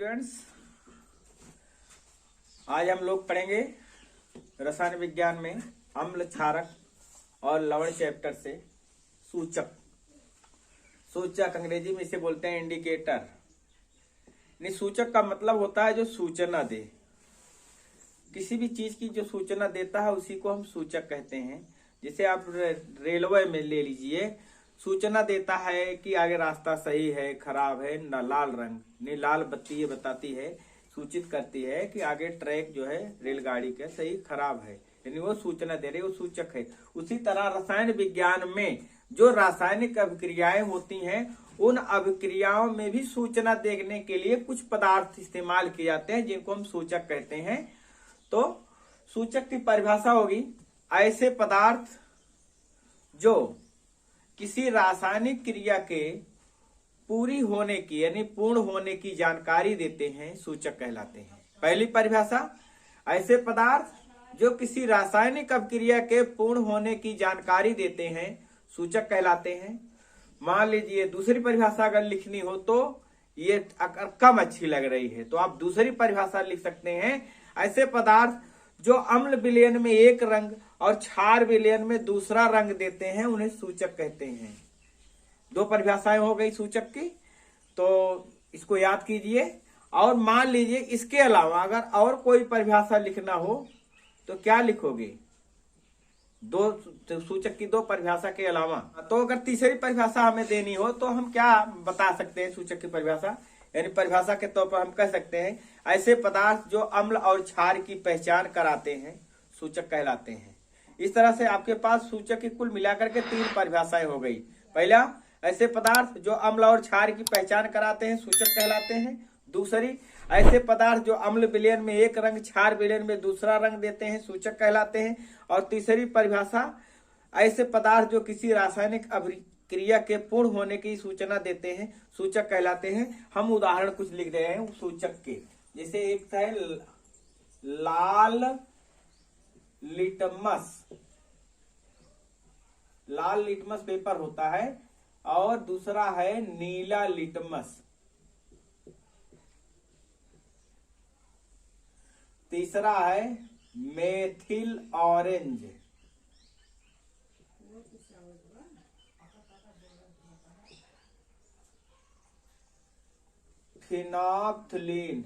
Students, आज हम लोग पढ़ेंगे रसायन विज्ञान में अम्ल, क्षारक और लवण चैप्टर से सूचक। सूचक अंग्रेजी में इसे बोलते हैं इंडिकेटर। सूचक का मतलब होता है जो सूचना दे। किसी भी चीज की जो सूचना देता है उसी को हम सूचक कहते हैं। जैसे आप रेलवे में ले लीजिए, सूचना देता है कि आगे रास्ता सही है, खराब है, न लाल रंग नहीं, लाल बत्ती ये बताती है, सूचित करती है कि आगे ट्रैक जो है रेलगाड़ी का सही खराब है, यानी वो सूचना दे रही है, वो सूचक है। उसी तरह रसायन विज्ञान में जो रासायनिक अभिक्रियाएं होती हैं, उन अभिक्रियाओं में भी सूचना देने के लिए कुछ पदार्थ इस्तेमाल किए जाते हैं जिनको हम सूचक कहते हैं। तो सूचक की परिभाषा होगी ऐसे पदार्थ जो किसी रासायनिक क्रिया के पूरी होने की यानी पूर्ण होने की जानकारी देते हैं, सूचक कहलाते हैं। पहली परिभाषा, ऐसे पदार्थ जो किसी रासायनिक अभिक्रिया के पूर्ण होने की जानकारी देते हैं, सूचक कहलाते हैं। मान लीजिए दूसरी परिभाषा अगर लिखनी हो तो ये अगर कम अच्छी लग रही है तो आप दूसरी परिभाषा लिख सकते हैं, ऐसे पदार्थ जो अम्ल विलयन में एक रंग और क्षार विलयन में दूसरा रंग देते हैं, उन्हें सूचक कहते हैं। दो परिभाषाएं हो गई सूचक की, तो इसको याद कीजिए। और मान लीजिए इसके अलावा अगर और कोई परिभाषा लिखना हो तो क्या लिखोगे? दो सूचक की दो परिभाषा के अलावा। तो अगर तीसरी परिभाषा हमें देनी हो तो हम क्या बता सकते हैं सूचक की परिभाषा? यानी परिभाषा के तौर पर हम कह सकते हैं ऐसे पदार्थ जो अम्ल और क्षार की पहचान कराते हैं, सूचक कहलाते हैं। इस तरह से आपके पास सूचक की कुल मिलाकर के तीन परिभाषाएं हो गई। पहला, ऐसे पदार्थ जो अम्ल और क्षार की पहचान कराते हैं, सूचक कहलाते हैं। दूसरी, ऐसे पदार्थ जो अम्ल विलयन में एक रंग, क्षार विलयन में दूसरा रंग देते हैं, सूचक कहलाते हैं। और तीसरी परिभाषा, ऐसे पदार्थ जो किसी रासायनिक क्रिया के पूर्ण होने की सूचना देते हैं, सूचक कहलाते हैं। हम उदाहरण कुछ लिख रहे हैं सूचक के। जैसे एक है लाल लिटमस पेपर होता है, और दूसरा है नीला लिटमस। तीसरा है मेथिल ऑरेंज। फिनोल्फ्थलीन।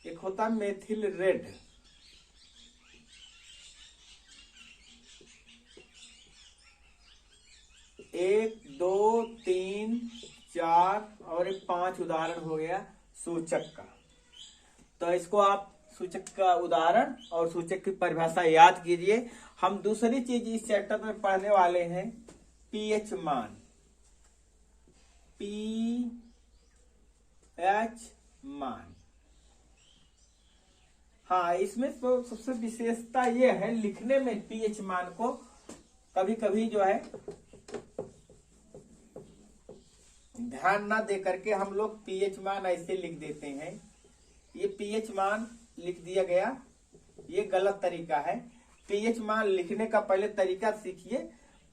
एक होता मेथिल रेड। एक, दो, तीन, चार और एक 5 उदाहरण हो गया सूचक का। तो इसको आप सूचक का उदाहरण और सूचक की परिभाषा याद कीजिए। हम दूसरी चीज इस चैप्टर में पढ़ने वाले हैं पीएच मान। पीएच मान, हाँ, इसमें तो सबसे विशेषता ये है लिखने में पीएच मान को कभी कभी जो है ध्यान ना दे करके हम लोग पीएच मान ऐसे लिख देते हैं। ये पीएच मान लिख दिया गया, ये गलत तरीका है। पीएच मान लिखने का पहले तरीका सीखिए।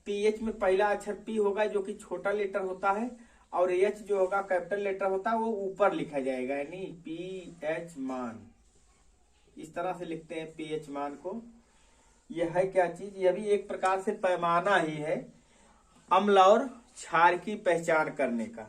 पीएच में पहला अक्षर पी होगा जो कि छोटा लेटर होता है, और एच जो होगा कैपिटल लेटर होता है, वो ऊपर लिखा जाएगा, यानी पीएच मान। इस तरह से लिखते हैं पीएच मान को। यह है क्या चीज? यह भी एक प्रकार से पैमाना ही है अम्ल और क्षार की पहचान करने का।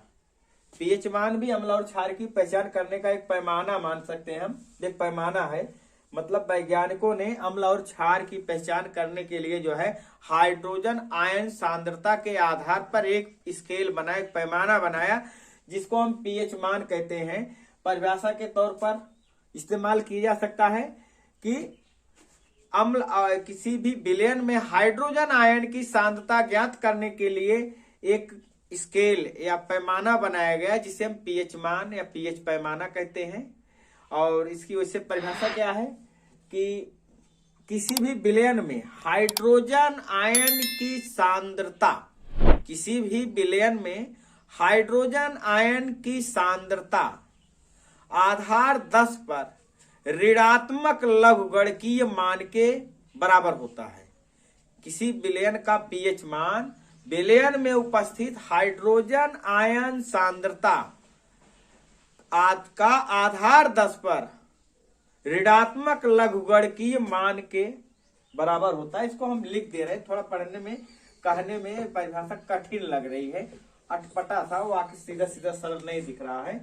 पीएच मान भी अम्ल और क्षार की पहचान करने का एक पैमाना मान सकते हैं हम। एक पैमाना है, मतलब वैज्ञानिकों ने अम्ल और क्षार की पहचान करने के लिए जो है हाइड्रोजन आयन सांद्रता के आधार पर एक स्केल बनाया, एक पैमाना बनाया, जिसको हम पीएच मान कहते हैं। परिभाषा के तौर पर इस्तेमाल किया जा सकता है कि अम्ल किसी भी विलयन में हाइड्रोजन आयन की सांद्रता ज्ञात करने के लिए एक स्केल या पैमाना बनाया गया, जिसे हम पीएच मान या पीएच पैमाना कहते हैं। और इसकी वैसे परिभाषा क्या है कि किसी भी विलयन में हाइड्रोजन आयन की सांद्रता, किसी भी विलयन में हाइड्रोजन आयन की सांद्रता आधार 10 पर ऋणात्मक लघुगणकीय मान के बराबर होता है। किसी विलयन का पीएच मान विलयन में उपस्थित हाइड्रोजन आयन सांद्रता का आधार 10 पर ऋणात्मक लघुगणकीय मान के बराबर होता है। इसको हम लिख दे रहे हैं, थोड़ा पढ़ने में कहने में परिभाषा कठिन लग रही है, अटपटा सा वाक्य सीधा सीधा सरल नहीं दिख रहा है,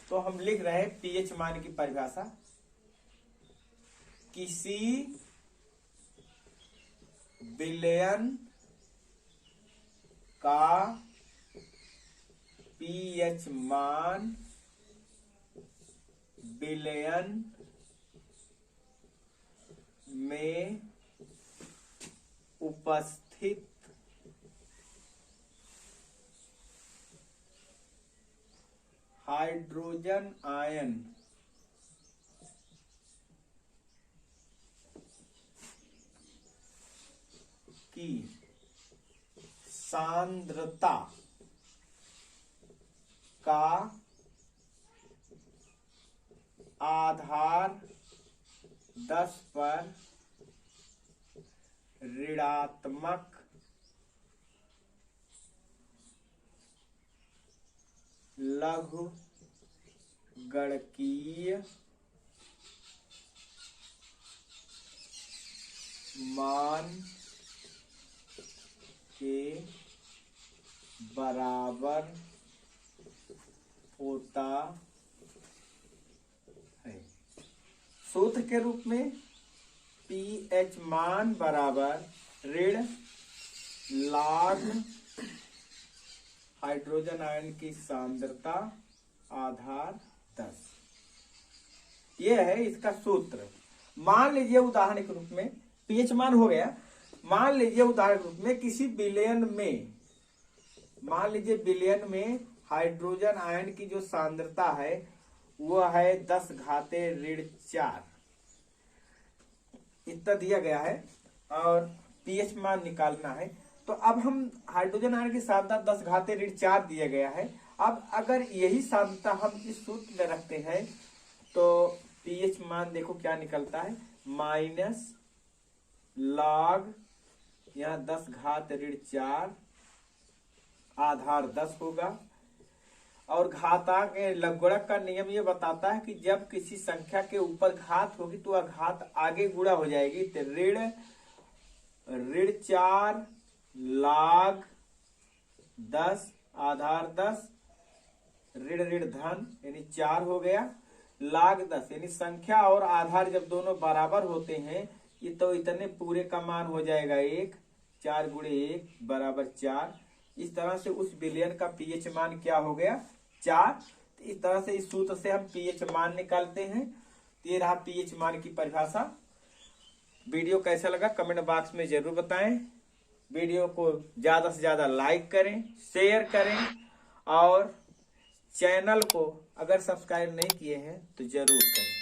तो हम लिख रहे हैं पीएच मान की परिभाषा। किसी विलयन का पीएच मान विलयन में उपस्थित हाइड्रोजन आयन की सांद्रता का आधार 10 पर ऋणात्मक लघुगणकीय मान के बराबर होता है। सूत्र के रूप में पीएच मान बराबर ऋण log हाइड्रोजन आयन की सांद्रता आधार 10, यह है इसका सूत्र। मान लीजिए उदाहरण के रूप में पीएच मान हो गया, मान लीजिए उदाहरण के रूप में किसी विलयन में, मान लीजिए विलयन में हाइड्रोजन आयन की जो सांद्रता है वो है 10 घाते ऋण 4, इतना दिया गया है और पीएच मान निकालना है। तो अब हम हाइड्रोजन आयन की सांद्रता 10 घाते ऋण 4 दिया गया है। अब अगर यही सांद्रता हम इस सूत्र में रखते हैं तो पीएच मान देखो क्या निकलता है, माइनस लॉग यहाँ 10 घात ऋण 4 आधार 10 होगा। और घातांक लघुगणक का नियम ये बताता है कि जब किसी संख्या के ऊपर घात होगी तो वह घात आगे गुणा हो जाएगी। तो ऋण 4 log 10 आधार 10 ऋण ऋण धन यानी 4 हो गया, log 10 यानी संख्या और आधार जब दोनों बराबर होते हैं ये तो इतने पूरे का मान हो जाएगा 1, 4 गुणे 1 बराबर 4। इस तरह से उस विलयन का पीएच मान क्या हो गया 4। इस तरह से इस सूत्र से हम पीएच मान निकालते हैं। ये रहा पीएच मान की परिभाषा। वीडियो कैसा लगा कमेंट बॉक्स में जरूर बताएं। वीडियो को ज्यादा से ज्यादा लाइक करें, शेयर करें और चैनल को अगर सब्सक्राइब नहीं किए हैं तो जरूर करें।